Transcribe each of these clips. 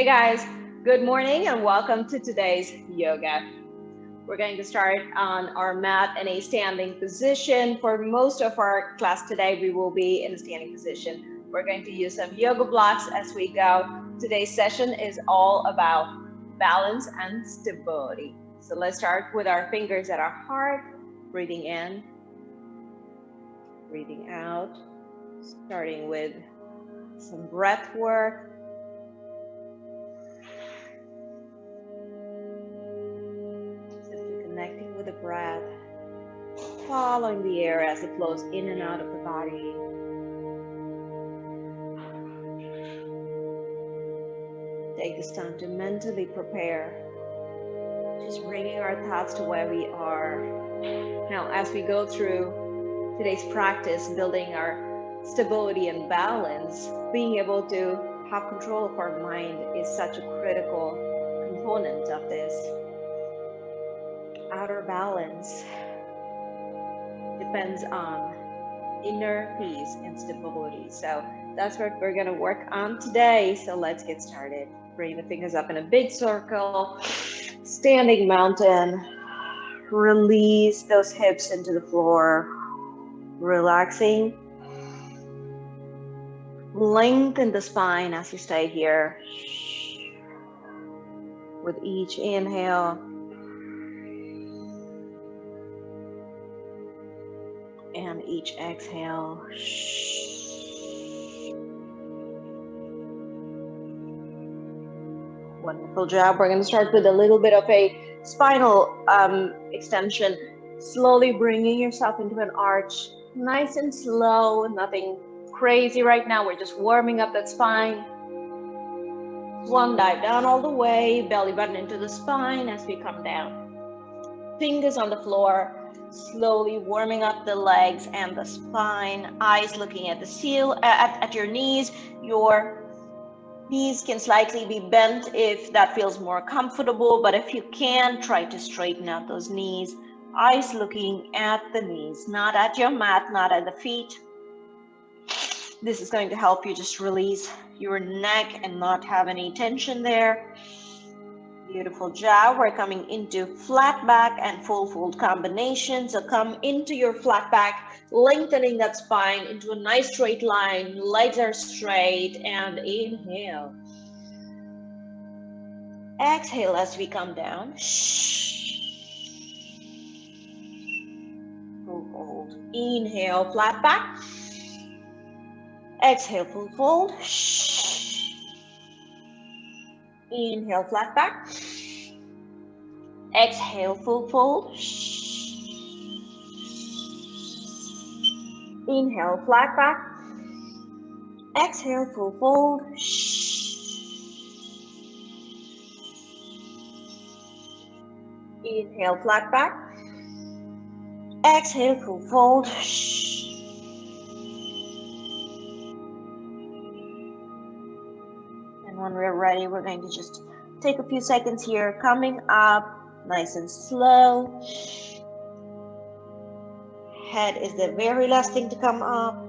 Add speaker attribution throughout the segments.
Speaker 1: guys, good morning and welcome to today's yoga. We're going to start on our mat in a standing position. For most of our class today, we will be in a standing position. We're going to use some yoga blocks as we go. Today's session is all about balance and stability. So let's start with our fingers at our heart, breathing in, breathing out, starting with some breath work. Connecting with the breath, following the air as it flows in and out of the body. Take this time to mentally prepare, just bringing our thoughts to where we are. Now, as we go through today's practice, building our stability and balance, being able to have control of our mind is such a critical component of this. Outer balance depends on inner peace and stability. So that's what we're going to work on today. So let's get started. Bring the fingers up in a big circle, standing mountain. Release those hips into the floor, relaxing. Lengthen the spine as you stay here. With each inhale and each exhale. Wonderful job. We're going to start with a little bit of a spinal extension. Slowly bringing yourself into an arch. Nice and slow. Nothing crazy right now. We're just warming up that spine. Swan dive down all the way. Belly button into the spine as we come down. Fingers on the floor. Slowly warming up the legs and the spine. Eyes looking at the ceiling, at your knees. Your knees can slightly be bent if that feels more comfortable, but if you can, try to straighten out those knees. Eyes looking at the knees, not at your mat, not at the feet. This is going to help you just release your neck and not have any tension there. Beautiful job. We're coming into flat back and full fold combination. So come into your flat back, lengthening that spine into a nice straight line. Legs are straight and inhale. Exhale as we come down. Full fold. Inhale, flat back. Exhale, full fold. Inhale, flat back. Exhale, full fold. Inhale, flat back. Exhale, full fold. Inhale, flat back. Exhale, full fold. When we're ready, we're going to just take a few seconds here, coming up nice and slow. Head is the very last thing to come up.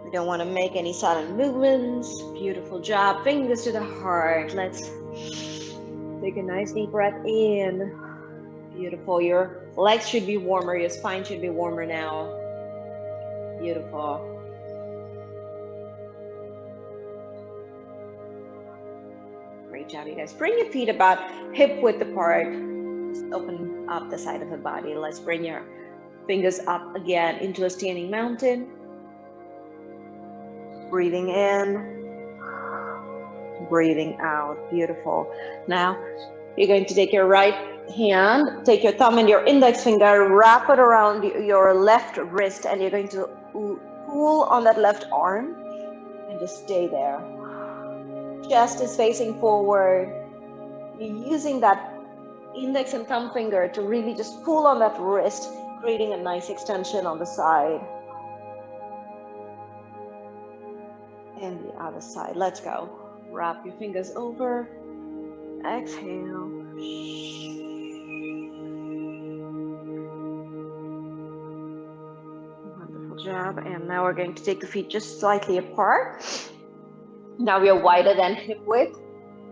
Speaker 1: We don't want to make any sudden movements. Beautiful job. Fingers to the heart. Let's take a nice deep breath in. Beautiful. Your legs should be warmer. Your spine should be warmer now. Beautiful. Great job, you guys. Bring your feet about hip width apart. Just open up the side of the body. Let's bring your fingers up again into a standing mountain. Breathing in, breathing out. Beautiful. Now, you're going to take your right hand, take your thumb and your index finger, wrap it around your left wrist, and you're going to pull on that left arm and just stay there. Chest is facing forward. You're using that index and thumb finger to really just pull on that wrist, creating a nice extension on the side. And the other side. Let's go. Wrap your fingers over. Exhale. Wonderful job. And now we're going to take the feet just slightly apart. Now we are wider than hip width.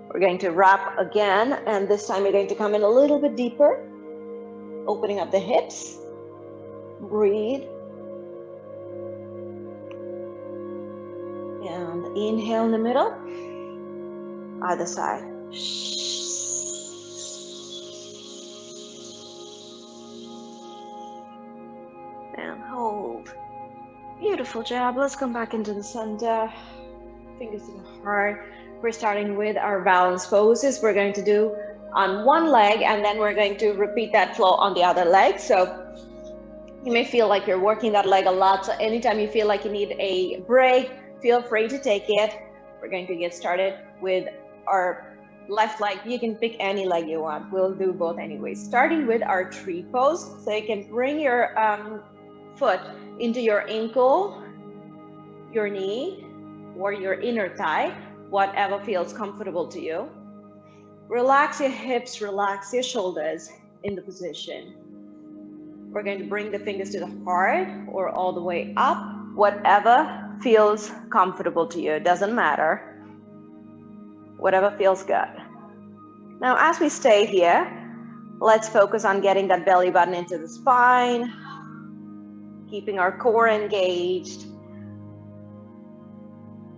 Speaker 1: We're going to wrap again, and this time we're going to come in a little bit deeper, opening up the hips. Breathe. And inhale in the middle. Other side. And hold. Beautiful job. Let's come back into the center. Fingers to the heart. We're starting with our balance poses. We're going to do on one leg, and then we're going to repeat that flow on the other leg. So you may feel like you're working that leg a lot. So anytime you feel like you need a break, feel free to take it. We're going to get started with our left leg. You can pick any leg you want. We'll do both anyway. Starting with our tree pose. So you can bring your foot into your ankle, your knee, or your inner thigh, whatever feels comfortable to you. Relax your hips, relax your shoulders in the position. We're going to bring the fingers to the heart or all the way up, whatever feels comfortable to you. It doesn't matter. Whatever feels good. Now, as we stay here, let's focus on getting that belly button into the spine, keeping our core engaged.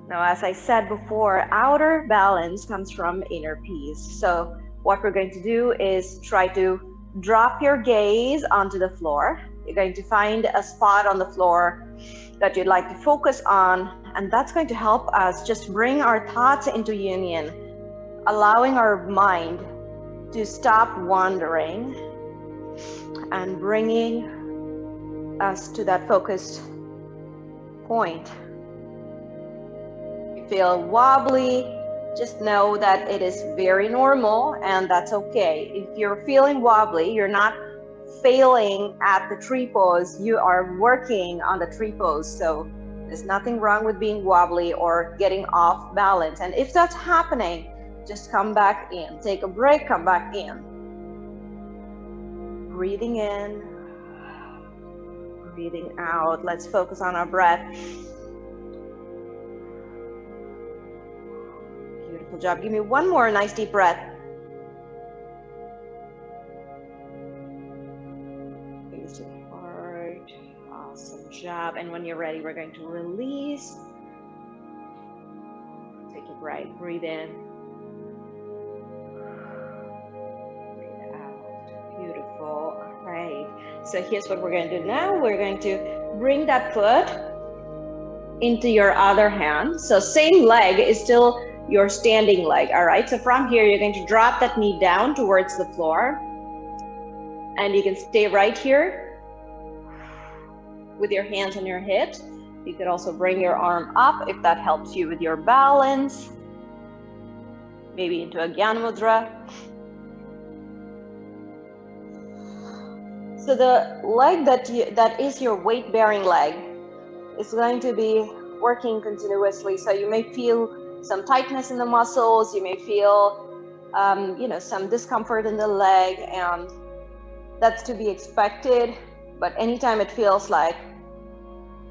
Speaker 1: Now, as I said before, outer balance comes from inner peace. So what we're going to do is try to drop your gaze onto the floor. You're going to find a spot on the floor that you'd like to focus on, and that's going to help us just bring our thoughts into union, allowing our mind to stop wandering and bringing us to that focused point. If you feel wobbly, just know that it is very normal and that's okay. If you're feeling wobbly, you're not failing at the tree pose, you are working on the tree pose. So there's nothing wrong with being wobbly or getting off balance. And if that's happening, just come back in. Take a break, come back in. Breathing in, breathing out. Let's focus on our breath. Beautiful job. Give me one more nice deep breath. Fingers to the heart. Awesome job. And when you're ready, we're going to release. Take a breath. Breathe in. Breathe out. Beautiful. All right. So here's what we're going to do now. We're going to bring that foot into your other hand. So same leg is still your standing leg. All right. So from here, you're going to drop that knee down towards the floor. And you can stay right here with your hands on your hips. You could also bring your arm up if that helps you with your balance. Maybe into a Jnana Mudra. So the leg that is your weight-bearing leg is going to be working continuously. So you may feel some tightness in the muscles. You may feel, some discomfort in the leg, and that's to be expected. But anytime it feels like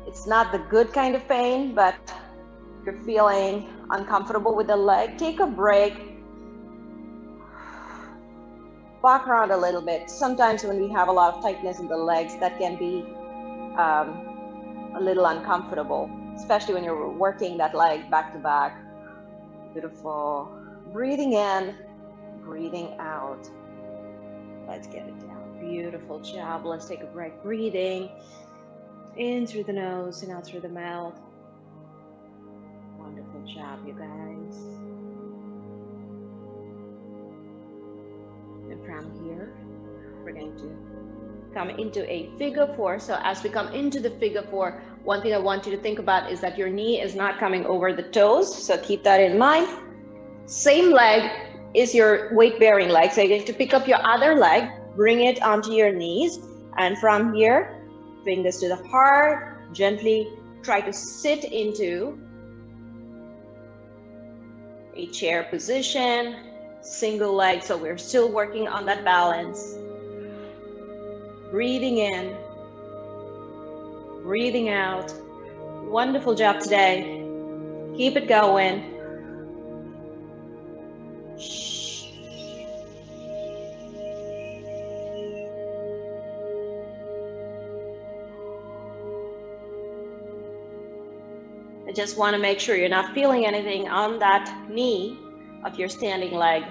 Speaker 1: it's not the good kind of pain, but you're feeling uncomfortable with the leg, take a break. Walk around a little bit. Sometimes when we have a lot of tightness in the legs, that can be a little uncomfortable, especially when you're working that leg back to back. Beautiful. Breathing in, breathing out. Let's get it down. Beautiful job. Let's take a break. Breathing in through the nose and out through the mouth. Wonderful job, you guys. And from here, we're going to come into a figure four. So as we come into the figure four, one thing I want you to think about is that your knee is not coming over the toes. So keep that in mind. Same leg is your weight-bearing leg. So you're going to pick up your other leg, bring it onto your knees. And from here, fingers to the heart, gently try to sit into a chair position, single leg. So we're still working on that balance. Breathing in, breathing out. Wonderful job today. Keep it going. I just want to make sure you're not feeling anything on that knee of your standing leg.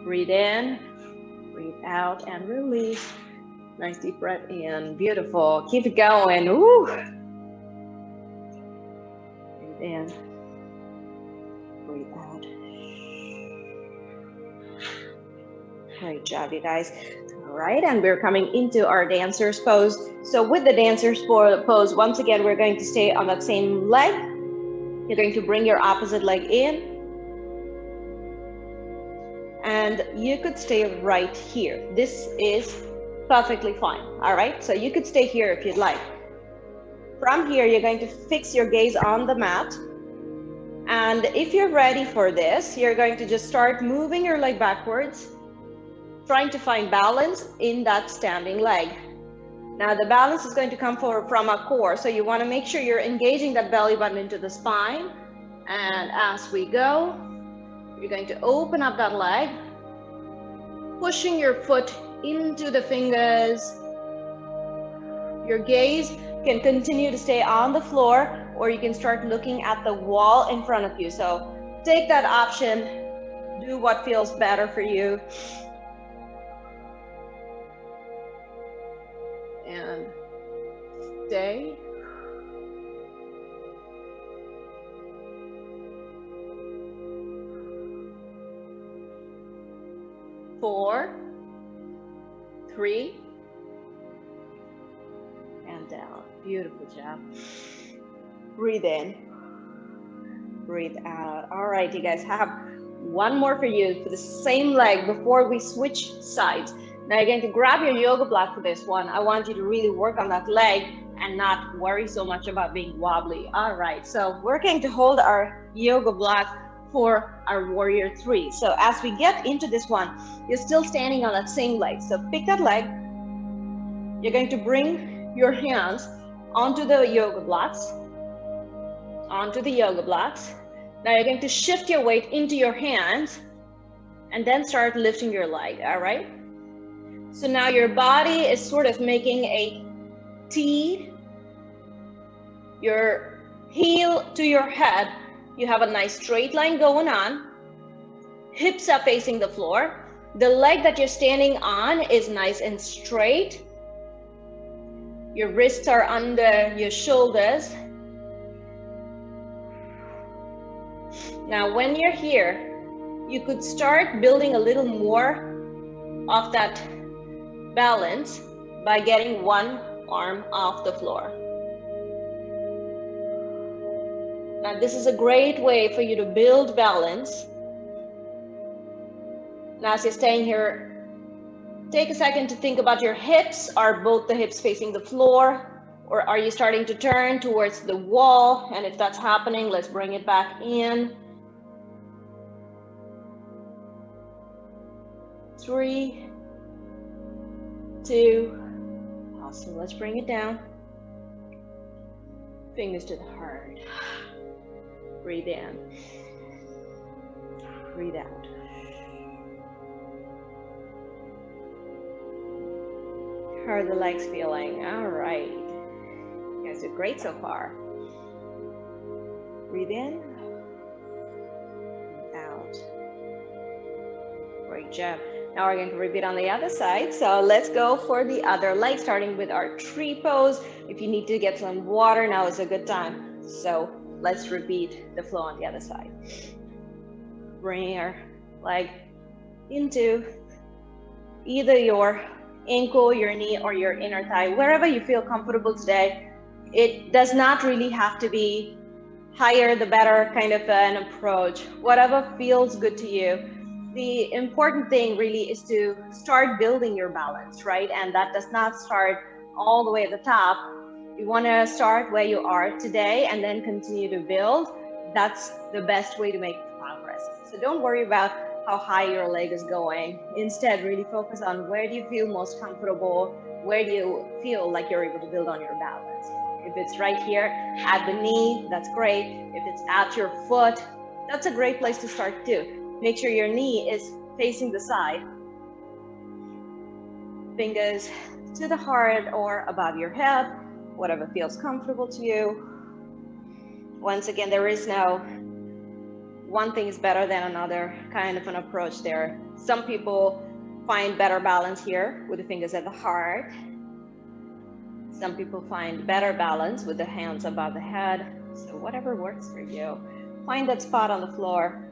Speaker 1: Breathe in, breathe out, and release. Nice deep breath in. Beautiful. Keep it going. Woo. Breathe in, breathe out. Great job, you guys. All right, and we're coming into our dancer's pose. So with the dancer's pose, once again, we're going to stay on that same leg. You're going to bring your opposite leg in. And you could stay right here. This is perfectly fine, all right? So you could stay here if you'd like. From here, you're going to fix your gaze on the mat. And if you're ready for this, you're going to just start moving your leg backwards, trying to find balance in that standing leg. Now the balance is going to come from a core, so you want to make sure you're engaging that belly button into the spine. And as we go, you're going to open up that leg, pushing your foot into the fingers. Your gaze can continue to stay on the floor, or you can start looking at the wall in front of you. So take that option, do what feels better for you. And stay. Four, three, and down. Beautiful job. Breathe in, breathe out. All right, you guys, have one more for you for the same leg before we switch sides. Now you're going to grab your yoga block for this one. I want you to really work on that leg and not worry so much about being wobbly. All right, so we're going to hold our yoga block for our warrior three. So as we get into this one, you're still standing on that same leg. So pick that leg. You're going to bring your hands onto the yoga blocks, Now you're going to shift your weight into your hands and then start lifting your leg, all right? So now your body is sort of making a T, your heel to your head. You have a nice straight line going on. Hips are facing the floor. The leg that you're standing on is nice and straight. Your wrists are under your shoulders. Now, when you're here, you could start building a little more of that balance by getting one arm off the floor. Now, this is a great way for you to build balance. Now, as you're staying here, take a second to think about your hips. Are both the hips facing the floor, or are you starting to turn towards the wall? And if that's happening, let's bring it back in. 3, 2, awesome. Let's bring it down. Fingers to the heart. Breathe in. Breathe out. How are the legs feeling? All right. You guys did great so far. Breathe in. Breathe out. Great job. Now we're going to repeat on the other side. So let's go for the other leg, starting with our tree pose. If you need to get some water, now is a good time. So let's repeat the flow on the other side. Bring your leg into either your ankle, your knee, or your inner thigh, wherever you feel comfortable today. It does not really have to be higher the better kind of an approach. Whatever feels good to you. The important thing really is to start building your balance, right? And that does not start all the way at the top. You want to start where you are today and then continue to build. That's the best way to make progress. So don't worry about how high your leg is going. Instead, really focus on where do you feel most comfortable? Where do you feel like you're able to build on your balance? If it's right here at the knee, that's great. If it's at your foot, that's a great place to start too. Make sure your knee is facing the side. Fingers to the heart or above your head, whatever feels comfortable to you. Once again, there is no one thing is better than another kind of an approach there. Some people find better balance here with the fingers at the heart. Some people find better balance with the hands above the head. So whatever works for you, find that spot on the floor.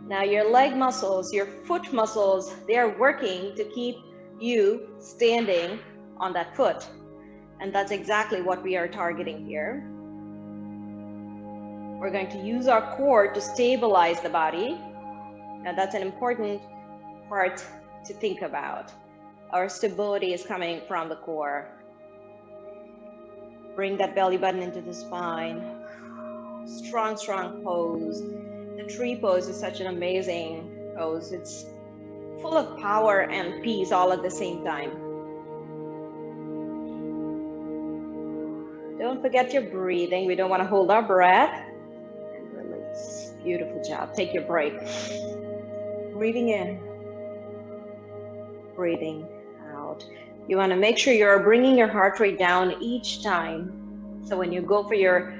Speaker 1: Now your leg muscles, your foot muscles, they are working to keep you standing on that foot. And that's exactly what we are targeting here. We're going to use our core to stabilize the body. Now that's an important part to think about. Our stability is coming from the core. Bring that belly button into the spine. Strong, strong pose. The tree pose is such an amazing pose. It's full of power and peace all at the same time. Don't forget your breathing. We don't want to hold our breath. And release. Beautiful job. Take your break. Breathing in. Breathing out. You want to make sure you're bringing your heart rate down each time. So when you go for your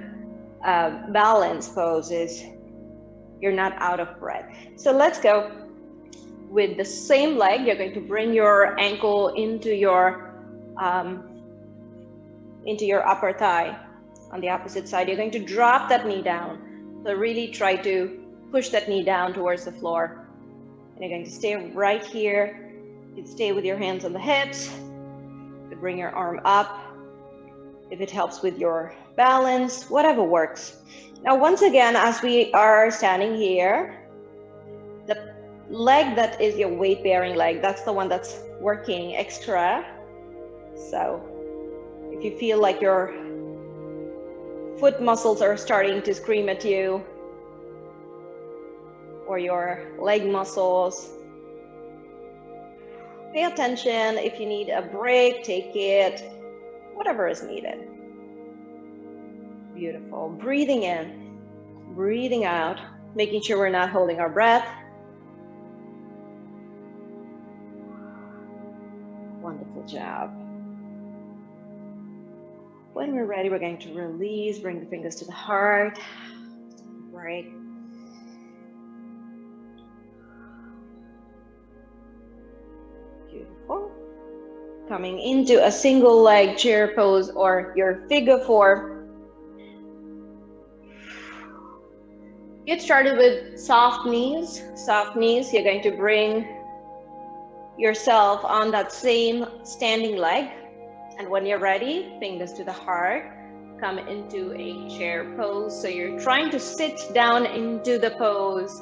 Speaker 1: balance poses, you're not out of breath. So let's go with the same leg. You're going to bring your ankle into your upper thigh. On the opposite side, you're going to drop that knee down. So really try to push that knee down towards the floor. And you're going to stay right here. You can stay with your hands on the hips. You can bring your arm up if it helps with your balance, whatever works. Now, once again, as we are standing here, the leg that is your weight-bearing leg, that's the one that's working extra. So if you feel like your foot muscles are starting to scream at you, or your leg muscles, pay attention. If you need a break, take it, whatever is needed. Beautiful. Breathing in, breathing out, making sure we're not holding our breath. Wonderful job. When we're ready, we're going to release, bring the fingers to the heart, break. Beautiful. Coming into a single leg chair pose or your figure four. Get started with soft knees. Soft knees, you're going to bring yourself on that same standing leg. And when you're ready, fingers to the heart, come into a chair pose. So you're trying to sit down into the pose,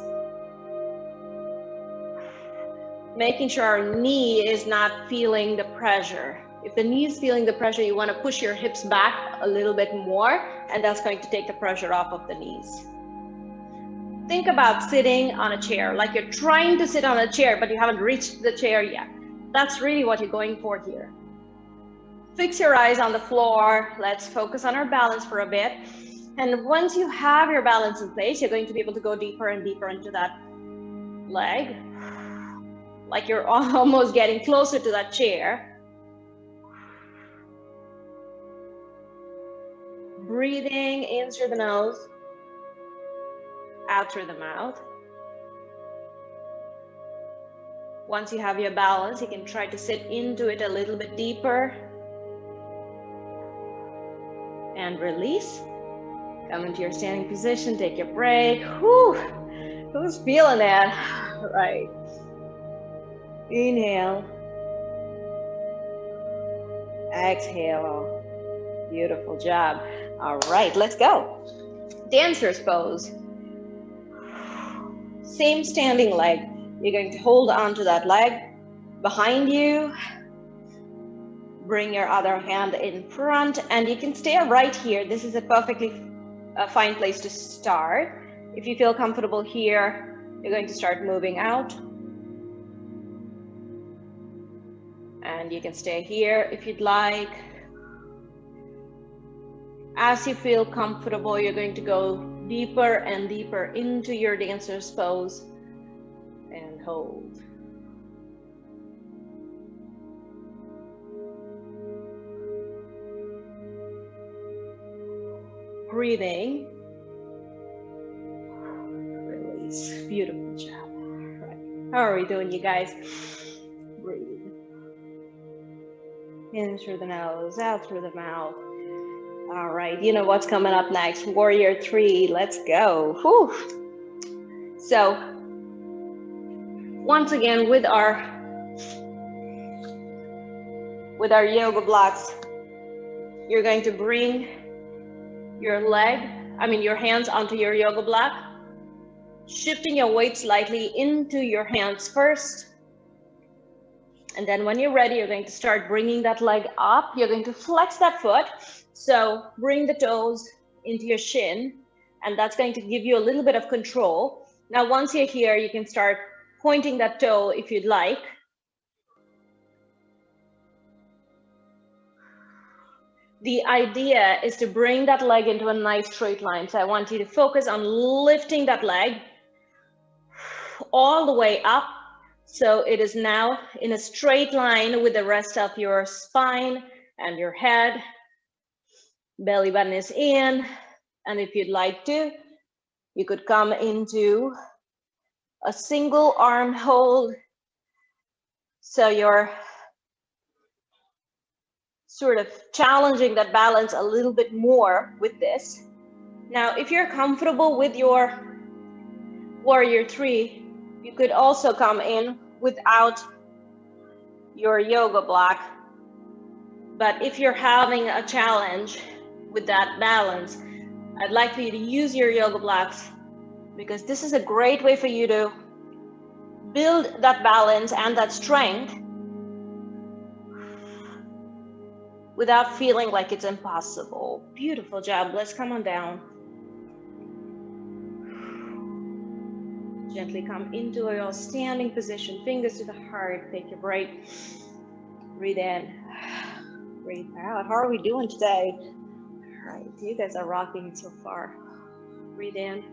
Speaker 1: making sure our knee is not feeling the pressure. If the knee is feeling the pressure, you want to push your hips back a little bit more, and that's going to take the pressure off of the knees. Think about sitting on a chair, like you're trying to sit on a chair, but you haven't reached the chair yet. That's really what you're going for here. Fix your eyes on the floor. Let's focus on our balance for a bit. And once you have your balance in place, you're going to be able to go deeper and deeper into that leg, like you're almost getting closer to that chair. Breathing in through the nose, out through the mouth. Once you have your balance, you can try to sit into it a little bit deeper. And release. Come into your standing position, take your break. Whew. Who's feeling that? Right. Inhale. Exhale. Beautiful job. All right, let's go. Dancer's pose. Same standing leg. You're going to hold on to that leg behind you. Bring your other hand in front, and you can stay right here. This is a perfectly fine place to start. If you feel comfortable here, you're going to start moving out. And you can stay here if you'd like. As you feel comfortable, you're going to go deeper and deeper into your dancer's pose and hold. breathing. Release. Beautiful job. All right. How are we doing, you guys? Breathe. In through the nose, out through the mouth. All right, you know what's coming up next. Warrior 3, let's go. Whew. So, once again, with our yoga blocks, you're going to bring your your hands onto your yoga block, shifting your weight slightly into your hands first. And then when you're ready, you're going to start bringing that leg up. You're going to flex that foot. So bring the toes into your shin, and that's going to give you a little bit of control. Now, once you're here, you can start pointing that toe if you'd like. The idea is to bring that leg into a nice straight line. So I want you to focus on lifting that leg all the way up. So it is now in a straight line with the rest of your spine and your head. Belly button is in. And if you'd like to, you could come into a single arm hold. So you're sort of challenging that balance a little bit more with this. Now, if you're comfortable with your Warrior 3, you could also come in without your yoga block. But if you're having a challenge with that balance, I'd like for you to use your yoga blocks, because this is a great way for you to build that balance and that strength without feeling like it's impossible. Beautiful job. Let's come on down. Gently come into your standing position, fingers to the heart. Take your break. Breathe in, breathe out. How are we doing today? All right, you guys are rocking it so far. Breathe in,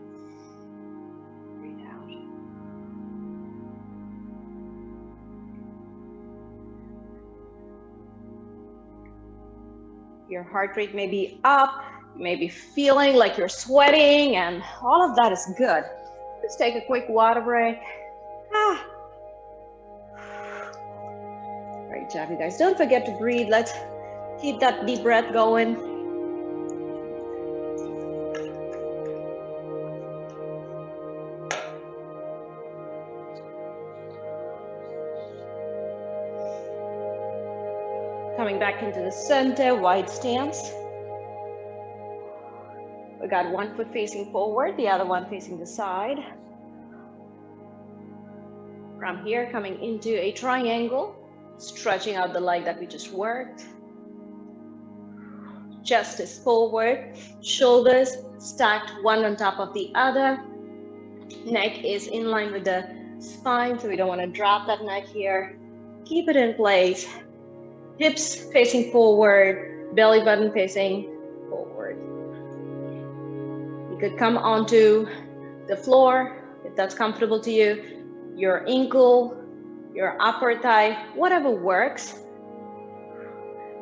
Speaker 1: breathe out. Your heart rate may be up, you may be feeling like you're sweating, and all of that is good. Let's take a quick water break. Great job, you guys. Don't forget to breathe. Let's keep that deep breath going. Coming back into the center, wide stance. We got one foot facing forward, the other one facing the side. From here, coming into a triangle, stretching out the leg that we just worked. Chest is forward, shoulders stacked one on top of the other. Neck is in line with the spine, so we don't want to drop that neck here. Keep it in place. Hips facing forward, belly button facing forward. You could come onto the floor if that's comfortable to you. Your ankle, your upper thigh, whatever works.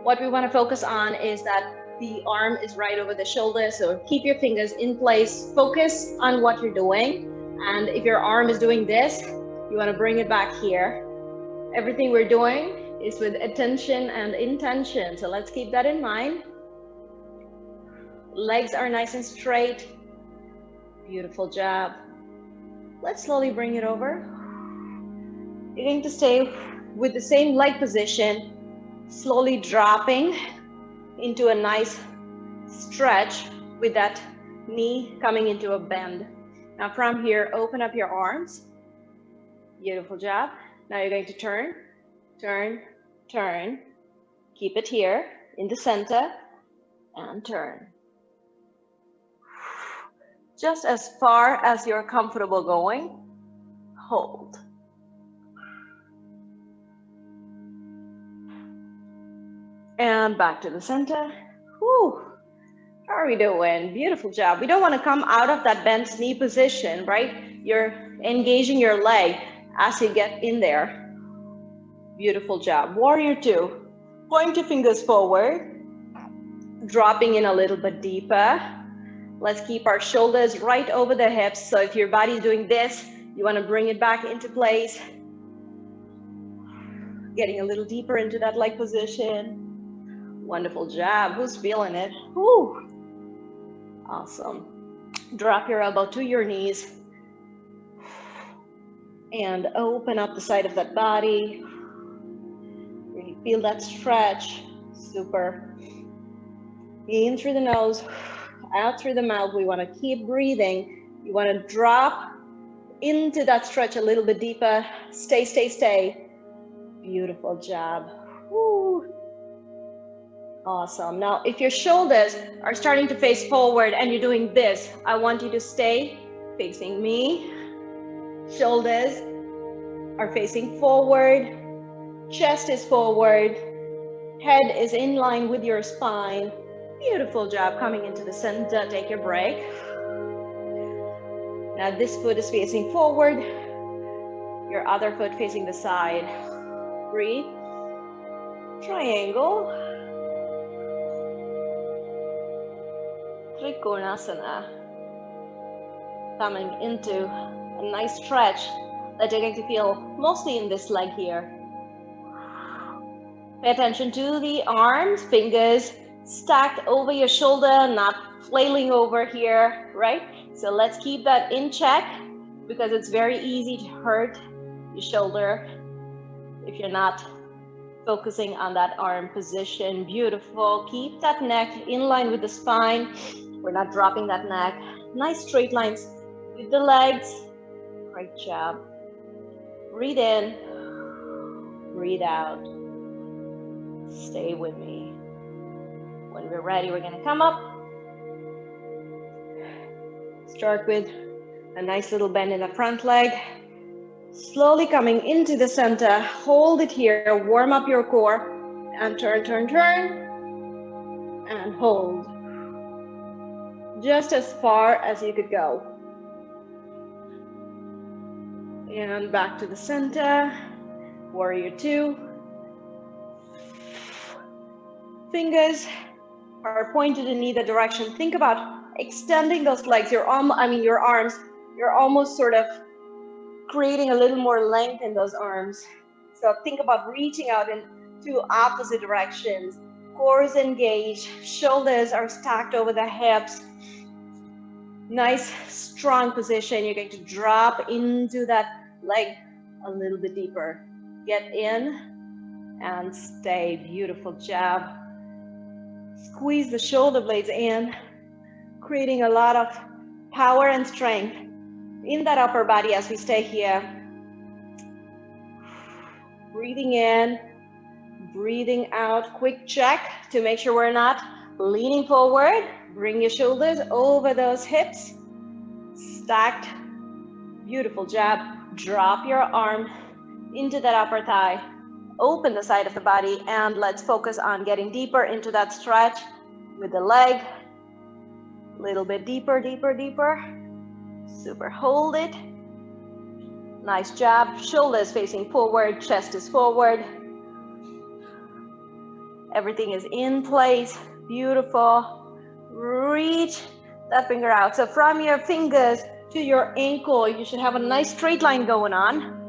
Speaker 1: What we want to focus on is that the arm is right over the shoulder, so keep your fingers in place. Focus on what you're doing. And if your arm is doing this, you want to bring it back here. Everything we're doing is with attention and intention, so let's keep that in mind. Legs are nice and straight. Beautiful job. Let's slowly bring it over. You're going to stay with the same leg position, slowly dropping into a nice stretch with that knee coming into a bend. Now from here, open up your arms. Beautiful job. Now you're going to turn, turn, turn. Keep it here in the center and turn. Just as far as you're comfortable going, hold. And back to the center. Whew. How are we doing? Beautiful job. We don't want to come out of that bent knee position, right? You're engaging your leg as you get in there. Beautiful job. Warrior 2. Point your fingers forward, dropping in a little bit deeper. Let's keep our shoulders right over the hips. So if your body's doing this, you want to bring it back into place. Getting a little deeper into that leg position. Wonderful job. Who's feeling it? Woo. Awesome. Drop your elbow to your knees and open up the side of that body. Really feel that stretch. Super. In through the nose, out through the mouth. We want to keep breathing. You want to drop into that stretch a little bit deeper. Stay, stay, stay. Beautiful job. Woo. Awesome. Now, if your shoulders are starting to face forward and you're doing this, I want you to stay facing me. Shoulders are facing forward. Chest is forward. Head is in line with your spine. Beautiful job. Coming into the center. Take your break. Now, this foot is facing forward. Your other foot facing the side. Breathe. Triangle. Trikonasana. Coming into a nice stretch that you're going to feel mostly in this leg here. Pay attention to the arms, fingers stacked over your shoulder, not flailing over here, right? So let's keep that in check because it's very easy to hurt your shoulder if you're not focusing on that arm position. Beautiful. Keep that neck in line with the spine. We're not dropping that neck. Nice straight lines with the legs. Great job. Breathe in, breathe out. Stay with me. When we're ready, we're gonna come up. Start with a nice little bend in the front leg. Slowly coming into the center. Hold it here, warm up your core. And turn, turn, turn. And hold. Just as far as you could go. And back to the center. Warrior two. Fingers are pointed in either direction. Think about extending those legs. Your arms. You're almost sort of creating a little more length in those arms. So think about reaching out in two opposite directions. Core is engaged. Shoulders are stacked over the hips. Nice, strong position. You're going to drop into that leg a little bit deeper. Get in and stay. Beautiful job. Squeeze the shoulder blades in, creating a lot of power and strength in that upper body as we stay here. Breathing in, breathing out. Quick check to make sure we're not leaning forward. Bring your shoulders over those hips. Stacked. Beautiful job. Drop your arm into that upper thigh. Open the side of the body and let's focus on getting deeper into that stretch with the leg. A little bit deeper, deeper, deeper. Super. Hold it. Nice job. Shoulders facing forward, chest is forward. Everything is in place. Beautiful. Reach that finger out. So from your fingers to your ankle, you should have a nice straight line going on.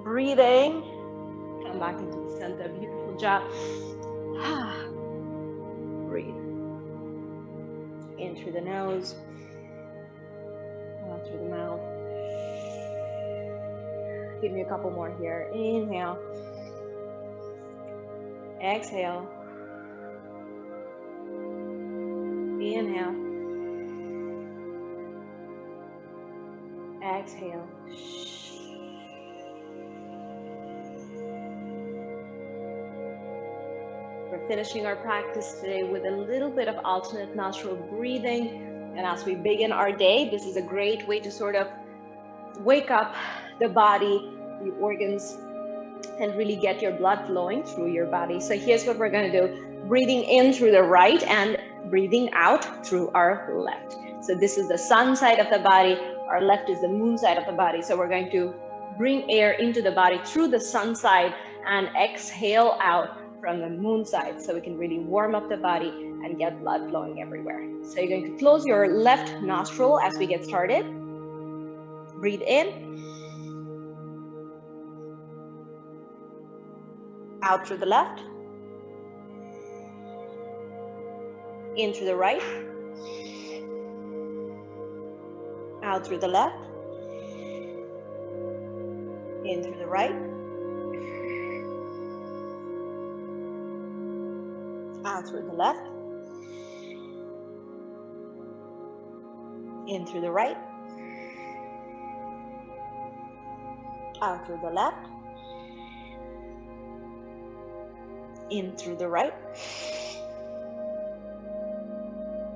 Speaker 1: Breathing. Come back into the center. Beautiful job. Breathe. In through the nose. Out through the mouth. Give me a couple more here. Inhale. Exhale. Inhale. Exhale. We're finishing our practice today with a little bit of alternate nostril breathing. And as we begin our day, this is a great way to sort of wake up the body, the organs, and really get your blood flowing through your body. So here's what we're going to do. Breathing in through the right and breathing out through our left. So this is the sun side of the body. Our left is the moon side of the body. So we're going to bring air into the body through the sun side and exhale out from the moon side, so we can really warm up the body and get blood flowing everywhere. So you're going to close your left nostril as we get started. Breathe in. Out through the left. In through the right. Out through the left. In through the right. Out through the left. In through the right. Out through the left. In through the right.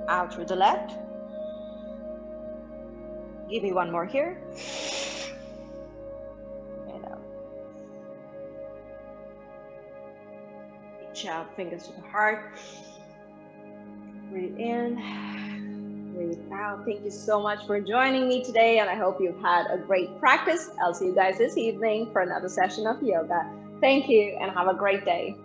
Speaker 1: Out through the left. Give me one more here. And out. Reach out, fingers to the heart. Breathe in. Breathe out. Thank you so much for joining me today, and I hope you've had a great practice. I'll see you guys this evening for another session of yoga. Thank you, and have a great day.